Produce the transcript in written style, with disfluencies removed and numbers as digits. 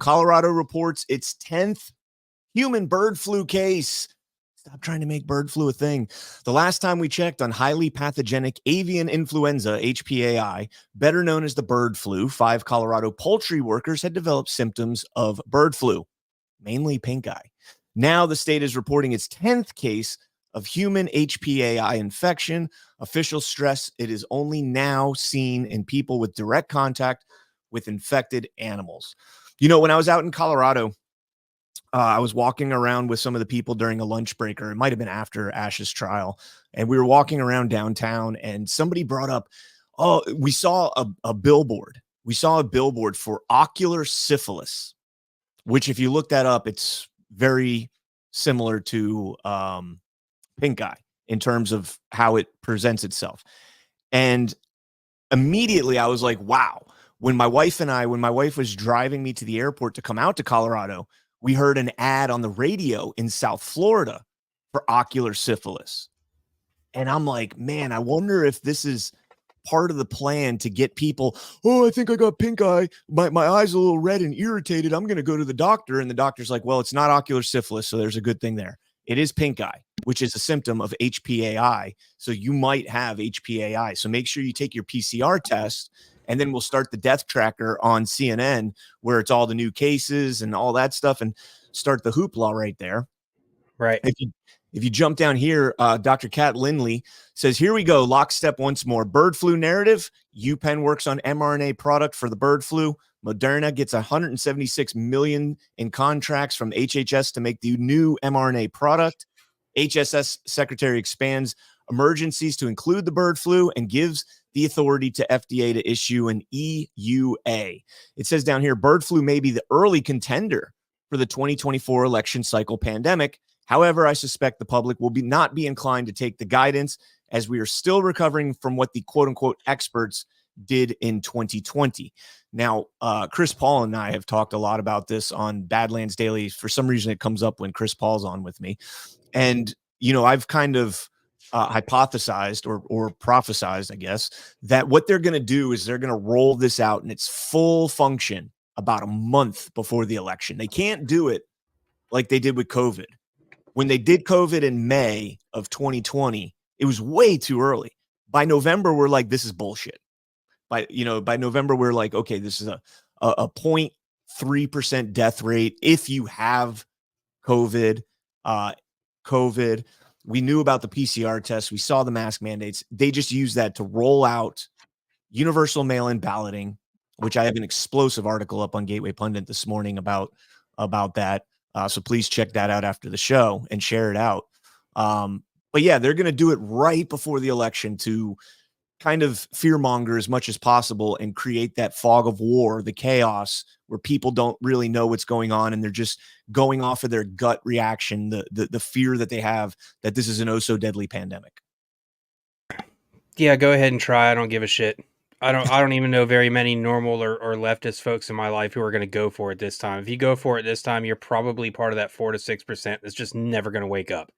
Colorado reports its 10th human bird flu case. Stop trying to make bird flu a thing. The last time we checked on highly pathogenic avian influenza, HPAI, better known as the bird flu, 5 Colorado poultry workers had developed symptoms of bird flu, mainly pink eye. Now the state is reporting its 10th case of human HPAI infection. Officials stress it is only now seen in people with direct contact with infected animals. You know, when I was out in Colorado, I was walking around with some of the people during a lunch break, or it might have been after Ash's trial. And we were walking around downtown and somebody brought up, oh, we saw a billboard. We saw a billboard for ocular syphilis, which if you look that up, it's very similar to pink eye in terms of how it presents itself. And immediately I was like, wow. When my wife was driving me to the airport to come out to Colorado, we heard an ad on the radio in South Florida for ocular syphilis. And I'm like, man, I wonder if this is part of the plan to get people, oh, I think I got pink eye. My eye's a little red and irritated. I'm going to go to the doctor. And the doctor's like, well, it's not ocular syphilis, so there's a good thing there. It is pink eye, which is a symptom of HPAI. So you might have HPAI. So make sure you take your PCR test, and then we'll start the death tracker on CNN where it's all the new cases and all that stuff and start the hoopla right there. Right. If you jump down here, Dr. Kat Lindley says, here we go, lockstep once more. Bird flu narrative. UPenn works on mRNA product for the bird flu. Moderna gets $176 million in contracts from HHS to make the new mRNA product. HSS secretary expands emergencies to include the bird flu and gives the authority to FDA to issue an EUA. It says down here, bird flu may be the early contender for the 2024 election cycle pandemic. However, I suspect the public will not be inclined to take the guidance, as we are still recovering from what the quote-unquote experts did in 2020. Now, Chris Paul and I have talked a lot about this on Badlands Daily. For some reason, it comes up when Chris Paul's on with me. And, you know, I've kind of hypothesized or prophesized, I guess, that what they're going to do is they're going to roll this out in its full function about a month before the election. They can't do it like they did with COVID. When they did COVID in May of 2020, it was way too early. By November, we're like, this is bullshit. By November, we're like, okay, this is a 0.3% death rate if you have COVID. We knew about the PCR test. We saw the mask mandates. They just used that to roll out universal mail-in balloting, which I have an explosive article up on Gateway Pundit this morning about that. So please check that out after the show and share it out. But yeah, they're going to do it right before the election to kind of fearmonger as much as possible and create that fog of war, the chaos where people don't really know what's going on and they're just going off of their gut reaction, the fear that they have that this is an oh so deadly pandemic. Yeah, go ahead and try. I don't give a shit. I don't even know very many normal or leftist folks in my life who are going to go for it this time. If you go for it this time, you're probably part of that 4 to 6% that's just never going to wake up.